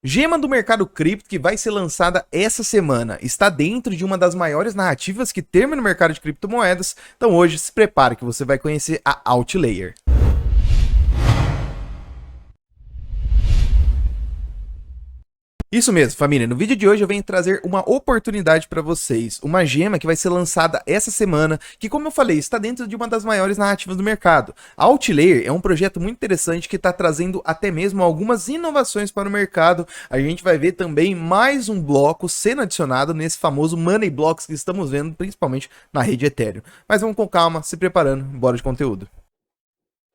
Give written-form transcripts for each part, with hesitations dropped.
Gema do mercado cripto que vai ser lançada essa semana. Está dentro de uma das maiores narrativas que temos no mercado de criptomoedas. Então hoje se prepare que você vai conhecer a Outlayer. Isso mesmo, família. No vídeo de hoje eu venho trazer uma oportunidade para vocês, uma gema que vai ser lançada essa semana, que como eu falei, está dentro de uma das maiores narrativas do mercado. A Outlayer é um projeto muito interessante que está trazendo até mesmo algumas inovações para o mercado. A gente vai ver também mais um bloco sendo adicionado nesse famoso Money Blocks que estamos vendo, principalmente na rede Ethereum. Mas vamos com calma, se preparando, bora de conteúdo.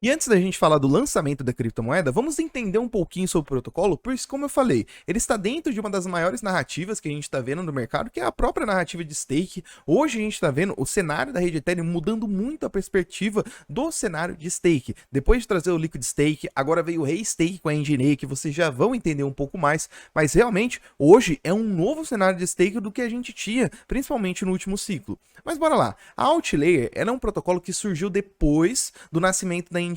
E antes da gente falar do lançamento da criptomoeda, vamos entender um pouquinho sobre o protocolo, pois, como eu falei, ele está dentro de uma das maiores narrativas que a gente está vendo no mercado, que é a própria narrativa de stake. Hoje a gente está vendo o cenário da rede Ethereum mudando muito a perspectiva do cenário de stake. Depois de trazer o Liquid Stake, agora veio o Restake com a Nginx, que vocês já vão entender um pouco mais, mas realmente hoje é um novo cenário de stake do que a gente tinha, principalmente no último ciclo. Mas bora lá, a Outlayer é um protocolo que surgiu depois do nascimento da Nginx.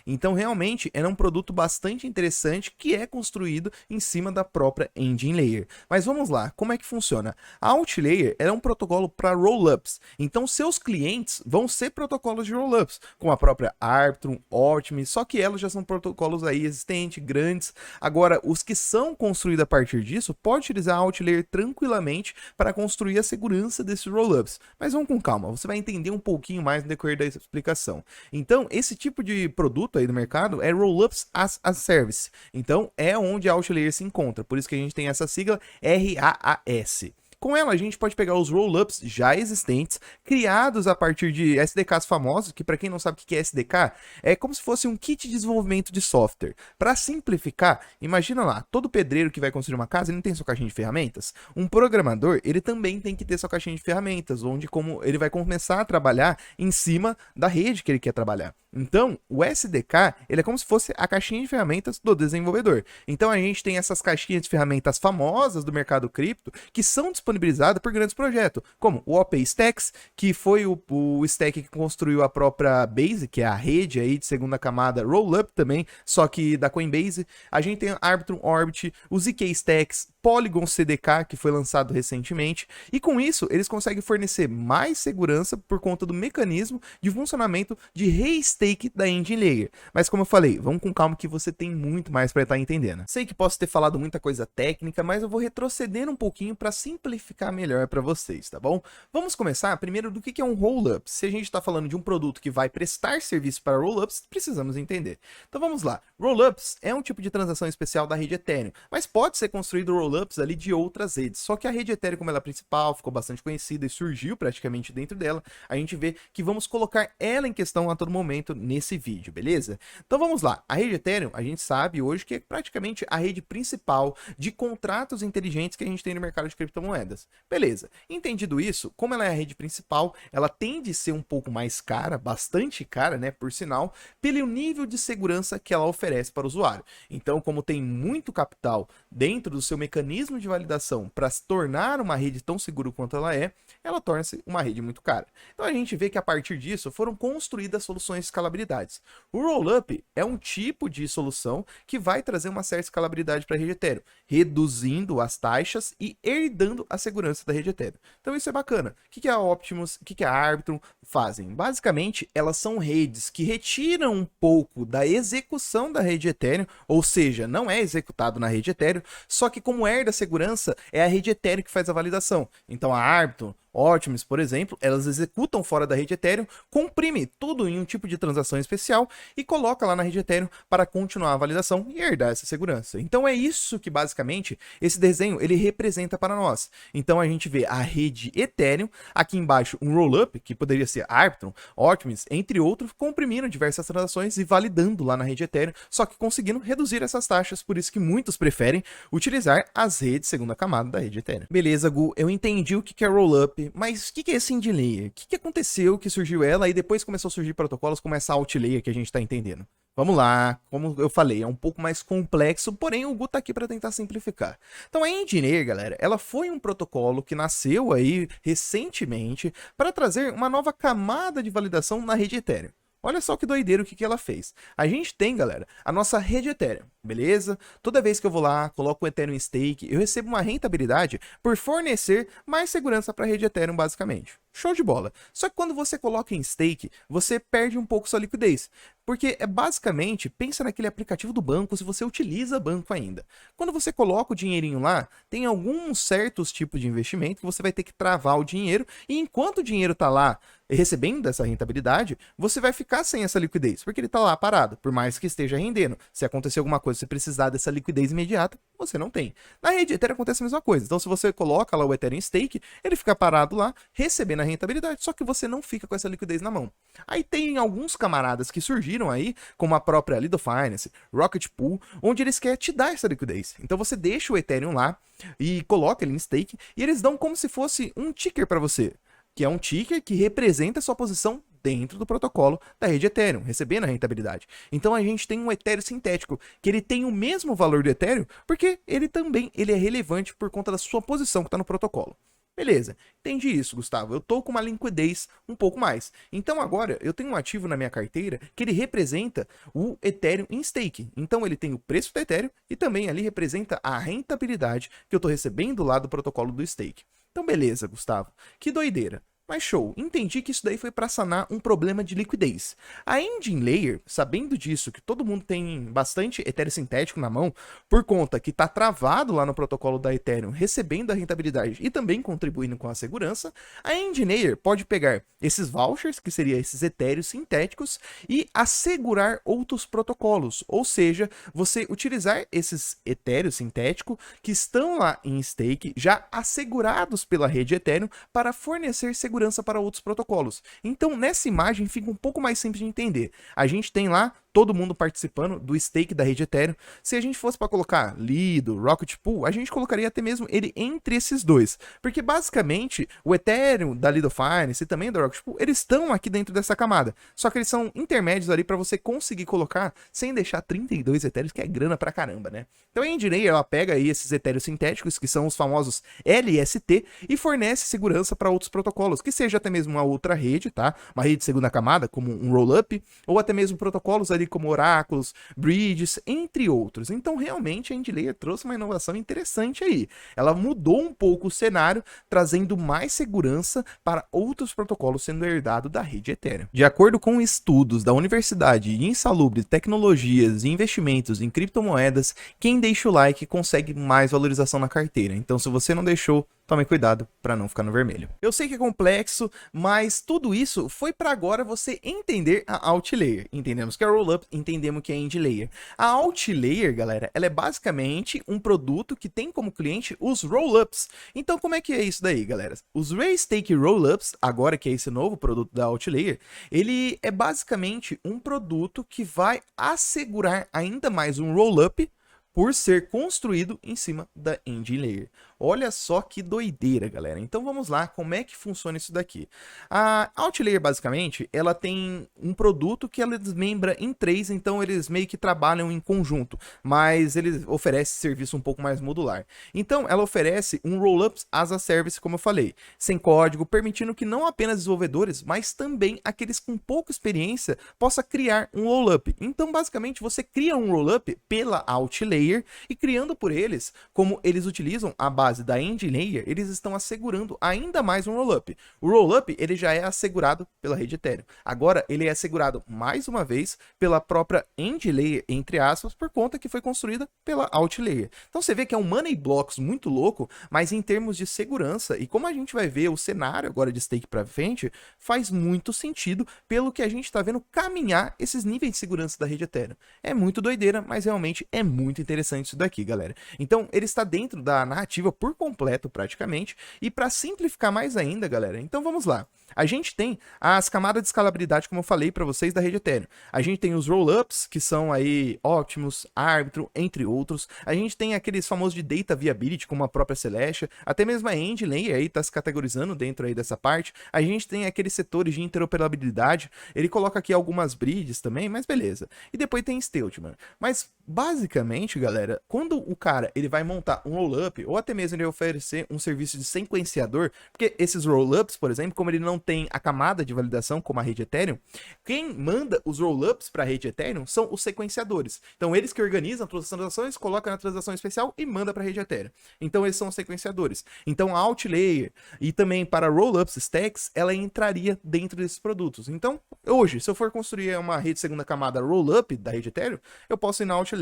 Então, realmente, era um produto bastante interessante que é construído em cima da própria Nginx. Mas vamos lá, como é que funciona? A Outlayer é um protocolo para rollups. Então, seus clientes vão ser protocolos de rollups, como a própria Arbitrum, Optimus, só que elas já são protocolos aí existentes, grandes. Agora, os que são construídos a partir disso, pode utilizar a Outlayer tranquilamente para construir a segurança desses rollups. Mas vamos com calma, você vai entender um pouquinho mais no decorrer da explicação. Então, esse tipo de produto aí do mercado é Rollups as a Service. Então, é onde a Outlayer se encontra. Por isso que a gente tem essa sigla RAAS. Com ela, a gente pode pegar os rollups já existentes, criados a partir de SDKs famosos, que para quem não sabe o que é SDK, é como se fosse um kit de desenvolvimento de software. Para simplificar, imagina lá, todo pedreiro que vai construir uma casa, ele não tem sua caixinha de ferramentas? Um programador, ele também tem que ter sua caixinha de ferramentas, onde como ele vai começar a trabalhar em cima da rede que ele quer trabalhar. Então, o SDK, ele é como se fosse a caixinha de ferramentas do desenvolvedor. Então, a gente tem essas caixinhas de ferramentas famosas do mercado cripto que são disponibilizadas por grandes projetos, como o OpenStax, que foi o stack que construiu a própria Base, que é a rede aí de segunda camada Rollup também, só que da Coinbase. A gente tem a Arbitrum Orbit, o ZK Stacks, Polygon CDK, que foi lançado recentemente, e com isso eles conseguem fornecer mais segurança por conta do mecanismo de funcionamento de restake da Nginx. Mas como eu falei, vamos com calma que você tem muito mais para estar entendendo. Sei que posso ter falado muita coisa técnica, mas eu vou retroceder um pouquinho para simplificar melhor para vocês, tá bom? Vamos começar primeiro do que é um rollup. Se a gente está falando de um produto que vai prestar serviço para rollups, precisamos entender. Então vamos lá. Rollups é um tipo de transação especial da rede Ethereum, mas pode ser construído rollups ali de outras redes. Só que a rede Ethereum, como ela é a principal, ficou bastante conhecida e surgiu praticamente dentro dela, a gente vê que vamos colocar ela em questão a todo momento nesse vídeo, beleza? Então vamos lá. A rede Ethereum, a gente sabe hoje que é praticamente a rede principal de contratos inteligentes que a gente tem no mercado de criptomoedas. Beleza. Entendido isso, como ela é a rede principal, ela tende a ser um pouco mais cara, bastante cara, né, por sinal, pelo nível de segurança que ela oferece para o usuário. Então, como tem muito capital dentro do seu mecanismo de validação para se tornar uma rede tão segura quanto ela torna-se uma rede muito cara. Então a gente vê que a partir disso foram construídas soluções de escalabilidade. O Rollup é um tipo de solução que vai trazer uma certa escalabilidade para a rede Ethereum, reduzindo as taxas e herdando a segurança da rede Ethereum. Então isso é bacana. O que a Optimus, o que a Arbitrum fazem? Basicamente, elas são redes que retiram um pouco da execução da rede Ethereum, ou seja, não é executado na rede Ethereum, só que como herda a segurança, é a rede Ethereum que faz a validação. Então a Arbitrum, Optimus, por exemplo, elas executam fora da rede Ethereum, comprime tudo em um tipo de transação especial e coloca lá na rede Ethereum para continuar a validação e herdar essa segurança. Então é isso que basicamente esse desenho ele representa para nós. Então a gente vê a rede Ethereum, aqui embaixo um rollup, que poderia ser Arbitrum, Optimus, entre outros, comprimindo diversas transações e validando lá na rede Ethereum, só que conseguindo reduzir essas taxas, por isso que muitos preferem utilizar as redes segunda camada da rede Ethereum. Beleza, Gu, eu entendi o que é rollup, mas o que é esse Nginx? O que aconteceu que surgiu ela e depois começou a surgir protocolos como essa Outlayer que a gente está entendendo? Vamos lá, como eu falei, é um pouco mais complexo, porém o Gu tá aqui para tentar simplificar. Então a Nginx, galera, ela foi um protocolo que nasceu aí recentemente para trazer uma nova camada de validação na rede Ethereum. Olha só que doideira o que ela fez. A gente tem, galera, a nossa rede Ethereum. Beleza? Toda vez que eu vou lá, coloco o Ethereum em stake, eu recebo uma rentabilidade por fornecer mais segurança para a rede Ethereum, basicamente. Show de bola. Só que quando você coloca em stake, você perde um pouco sua liquidez. Porque é basicamente, pensa naquele aplicativo do banco, se você utiliza banco ainda. Quando você coloca o dinheirinho lá, tem alguns certos tipos de investimento que você vai ter que travar o dinheiro, e enquanto o dinheiro está lá recebendo essa rentabilidade, você vai ficar sem essa liquidez, porque ele está lá parado, por mais que esteja rendendo. Se acontecer alguma coisa, você precisar dessa liquidez imediata, você não tem. Na rede Ethereum acontece a mesma coisa. Então, se você coloca lá o Ethereum Stake, ele fica parado lá, recebendo a rentabilidade, só que você não fica com essa liquidez na mão. Aí tem alguns camaradas que surgiram aí, como a própria Lido Finance, Rocket Pool, onde eles querem te dar essa liquidez. Então você deixa o Ethereum lá e coloca ele em stake, e eles dão como se fosse um ticker para você, que é um ticker que representa a sua posição dentro do protocolo da rede Ethereum, recebendo a rentabilidade. Então a gente tem um Ethereum sintético, que ele tem o mesmo valor do Ethereum, porque ele também é relevante por conta da sua posição que está no protocolo. Beleza, entendi isso, Gustavo. Eu tô com uma liquidez um pouco mais. Então agora eu tenho um ativo na minha carteira que ele representa o Ethereum em stake. Então ele tem o preço do Ethereum e também ali representa a rentabilidade que eu tô recebendo lá do protocolo do stake. Então beleza, Gustavo. Que doideira. Mas show, entendi que isso daí foi para sanar um problema de liquidez. A Engine Layer, sabendo disso, que todo mundo tem bastante Ethereum sintético na mão, por conta que está travado lá no protocolo da Ethereum, recebendo a rentabilidade e também contribuindo com a segurança, a Engine Layer pode pegar esses vouchers, que seriam esses Ethereum sintéticos, e assegurar outros protocolos. Ou seja, você utilizar esses Ethereum sintéticos que estão lá em stake, já assegurados pela rede Ethereum, para fornecer segurança para outros protocolos. Então, nessa imagem fica um pouco mais simples de entender. A gente tem lá todo mundo participando do stake da rede Ethereum. Se a gente fosse para colocar Lido, Rocket Pool, a gente colocaria até mesmo ele entre esses dois. Porque basicamente o Ethereum da Lido Finance e também da Rocket Pool, eles estão aqui dentro dessa camada. Só que eles são intermédios ali para você conseguir colocar sem deixar 32 Ethereum, que é grana pra caramba, né? Então a Engineer, ela pega aí esses Ethereum sintéticos, que são os famosos LST, e fornece segurança para outros protocolos, que seja até mesmo uma outra rede, tá? Uma rede de segunda camada, como um rollup, ou até mesmo protocolos ali como oráculos, bridges, entre outros. Então, realmente, a Endlayer trouxe uma inovação interessante aí. Ela mudou um pouco o cenário, trazendo mais segurança para outros protocolos sendo herdado da rede Ethereum. De acordo com estudos da Universidade de Insalubre Tecnologias e Investimentos em Criptomoedas, quem deixa o like consegue mais valorização na carteira. Então, se você não deixou, tome cuidado para não ficar no vermelho. Eu sei que é complexo, mas tudo isso foi para agora você entender a Altlayer. Entendemos que é Rollup, entendemos que é Endlayer. A Altlayer, galera, ela é basicamente um produto que tem como cliente os Rollups. Então, como é que é isso daí, galera? Os Raystake Rollups, agora que é esse novo produto da Altlayer, ele é basicamente um produto que vai assegurar ainda mais um Rollup por ser construído em cima da Engine Layer. Olha só que doideira, galera. Então vamos lá, como é que funciona isso daqui? A Altlayer, basicamente, ela tem um produto que ela desmembra em três, então eles meio que trabalham em conjunto, mas eles oferecem serviço um pouco mais modular. Então ela oferece um Rollups as a Service, como eu falei, sem código, permitindo que não apenas desenvolvedores, mas também aqueles com pouca experiência possa criar um Rollup. Então basicamente você cria um Rollup pela Altlayer e criando por eles, como eles utilizam a base da Engine Layer, eles estão assegurando ainda mais um Rollup. O Rollup, ele já é assegurado pela rede Ethereum. Agora, ele é assegurado mais uma vez pela própria Engine Layer, entre aspas, por conta que foi construída pela Altlayer. Então você vê que é um Money Blocks muito louco, mas em termos de segurança, e como a gente vai ver o cenário agora de stake para frente, faz muito sentido pelo que a gente está vendo caminhar esses níveis de segurança da rede Ethereum. É muito doideira, mas realmente é muito interessante isso daqui, galera. Então, ele está dentro da narrativa por completo, praticamente. E para simplificar mais ainda, galera, então vamos lá. A gente tem as camadas de escalabilidade, como eu falei para vocês, da rede Ethereum. A gente tem os Rollups, que são aí Optimus, Arbitrum, entre outros. A gente tem aqueles famosos de Data Viability, como a própria Celestia. Até mesmo a Engine Layer aí está se categorizando dentro aí dessa parte. A gente tem aqueles setores de interoperabilidade. Ele coloca aqui algumas bridges também, mas beleza. E depois tem Stealth, mano. Mas Basicamente, galera, quando o cara ele vai montar um rollup, ou até mesmo ele vai oferecer um serviço de sequenciador, porque esses rollups, por exemplo, como ele não tem a camada de validação como a rede Ethereum, quem manda os rollups para a rede Ethereum são os sequenciadores. Então eles que organizam todas as transações, colocam na transação especial e manda para a rede Ethereum. Então eles são os sequenciadores. Então a Outlayer e também para rollups, stacks, ela entraria dentro desses produtos. Então hoje, se eu for construir uma rede segunda camada rollup da rede Ethereum, eu posso ir na Outlayer,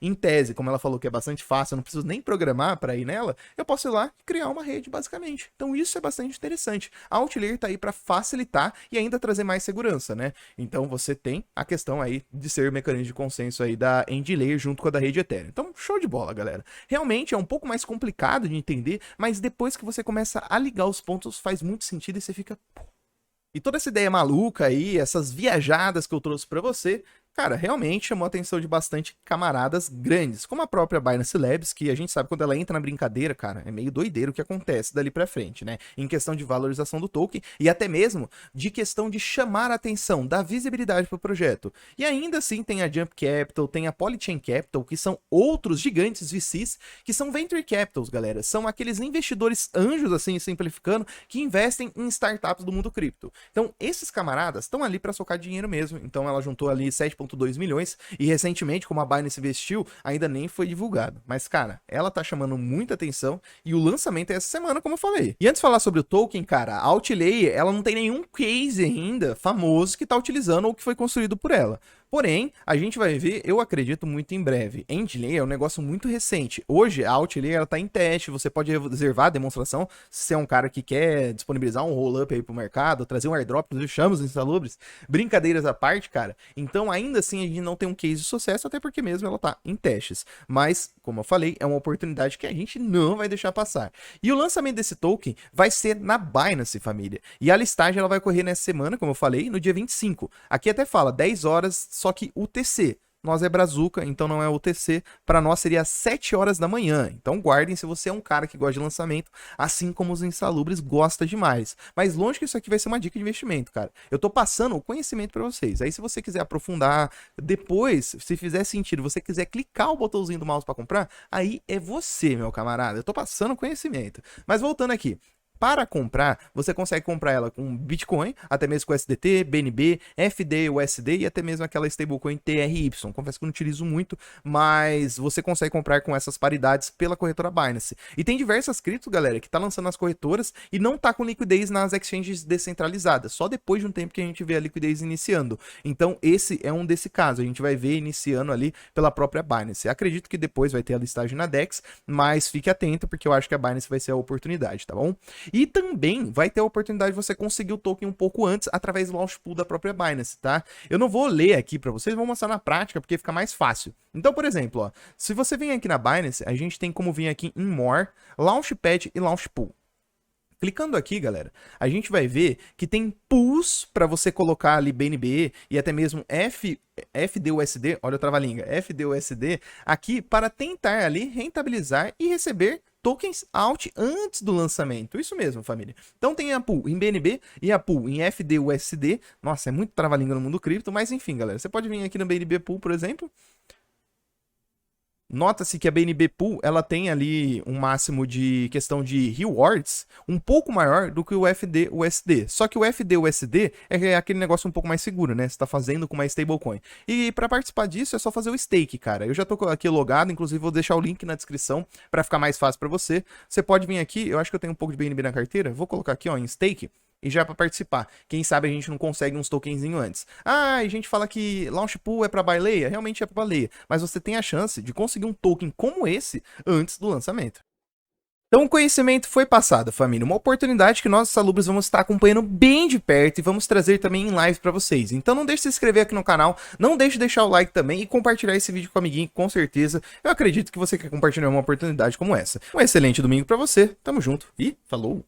em tese, como ela falou que é bastante fácil, eu não preciso nem programar para ir nela, eu posso ir lá e criar uma rede, basicamente. Então isso é bastante interessante. A Outlayer tá aí para facilitar e ainda trazer mais segurança, né? Então você tem a questão aí de ser o mecanismo de consenso aí da EndLayer junto com a da rede Ethereum. Então, show de bola, galera. Realmente é um pouco mais complicado de entender, mas depois que você começa a ligar os pontos, faz muito sentido e você fica... E toda essa ideia maluca aí, essas viajadas que eu trouxe para você, cara, realmente chamou a atenção de bastante camaradas grandes, como a própria Binance Labs, que a gente sabe quando ela entra na brincadeira, cara, é meio doideiro o que acontece dali pra frente, né? Em questão de valorização do token e até mesmo de questão de chamar a atenção, dar visibilidade pro projeto. E ainda assim tem a Jump Capital, tem a Polychain Capital, que são outros gigantes VCs, que são Venture Capitals, galera. São aqueles investidores anjos, assim, simplificando, que investem em startups do mundo cripto. Então, esses camaradas estão ali para socar dinheiro mesmo. Então, ela juntou ali 7,2 milhões e recentemente, como a Binance investiu, ainda nem foi divulgado. Mas, cara, ela tá chamando muita atenção e o lançamento é essa semana, como eu falei. E antes de falar sobre o token, cara, a Outlayer, ela não tem nenhum case ainda famoso que tá utilizando ou que foi construído por ela. Porém, a gente vai ver, eu acredito, muito em breve. EndLayer é um negócio muito recente. Hoje, a Outlayer está em teste, você pode reservar a demonstração, se você é um cara que quer disponibilizar um roll-up aí pro mercado, trazer um airdrop, inclusive chama os insalubres, brincadeiras à parte, cara. Então, ainda assim, a gente não tem um case de sucesso, até porque mesmo ela tá em testes. Mas, como eu falei, é uma oportunidade que a gente não vai deixar passar. E o lançamento desse token vai ser na Binance, família. E a listagem ela vai ocorrer nessa semana, como eu falei, no dia 25. Aqui até fala 10 horas, só que UTC. Nós é Brazuca, então não é UTC. Para nós seria às 7 horas da manhã. Então guardem se você é um cara que gosta de lançamento, assim como os insalubres gosta demais. Mas longe que isso aqui vai ser uma dica de investimento, cara. Eu tô passando o conhecimento para vocês. Aí se você quiser aprofundar, depois, se fizer sentido, você quiser clicar o botãozinho do mouse para comprar, aí é você, meu camarada. Eu tô passando o conhecimento. Mas voltando aqui. Para comprar, você consegue comprar ela com Bitcoin, até mesmo com SDT, BNB, FD, USD e até mesmo aquela stablecoin TRY. Confesso que eu não utilizo muito, mas você consegue comprar com essas paridades pela corretora Binance. E tem diversas criptos, galera, que tá lançando nas corretoras e não tá com liquidez nas exchanges descentralizadas. Só depois de um tempo que a gente vê a liquidez iniciando. Então, esse é um desse caso. A gente vai ver iniciando ali pela própria Binance. Acredito que depois vai ter a listagem na DEX, mas fique atento porque eu acho que a Binance vai ser a oportunidade, tá bom? E também vai ter a oportunidade de você conseguir o token um pouco antes através do launch pool da própria Binance, tá? Eu não vou ler aqui para vocês, vou mostrar na prática porque fica mais fácil. Então, por exemplo, ó, se você vem aqui na Binance, a gente tem como vir aqui em More, Launchpad e Launch Pool. Clicando aqui, galera, a gente vai ver que tem pools para você colocar ali BNB e até mesmo FDUSD, olha o trava-língua, FDUSD, aqui para tentar ali rentabilizar e receber tokens out antes do lançamento. Isso mesmo, família. Então tem a pool em BNB e a pool em FDUSD. Nossa, é muito trava-língua no mundo cripto, mas enfim, galera. Você pode vir aqui no BNB Pool, por exemplo. Nota-se que a BNB Pool, ela tem ali um máximo de questão de rewards um pouco maior do que o FDUSD. Só que o FDUSD é aquele negócio um pouco mais seguro, né? Você tá fazendo com uma stablecoin. E para participar disso é só fazer o stake, cara. Eu já tô aqui logado, inclusive vou deixar o link na descrição para ficar mais fácil para você. Você pode vir aqui, eu acho que eu tenho um pouco de BNB na carteira, vou colocar aqui, ó, em stake. E já para participar. Quem sabe a gente não consegue uns tokenzinho antes. Ah, a gente fala que Launch Pool é para baleia. Realmente é para baleia. Mas você tem a chance de conseguir um token como esse antes do lançamento. Então o conhecimento foi passado, família. Uma oportunidade que nós, Salubres, vamos estar acompanhando bem de perto e vamos trazer também em live para vocês. Então não deixe de se inscrever aqui no canal, não deixe de deixar o like também e compartilhar esse vídeo com o amiguinho, com certeza. Eu acredito que você quer compartilhar uma oportunidade como essa. Um excelente domingo para você, tamo junto e falou!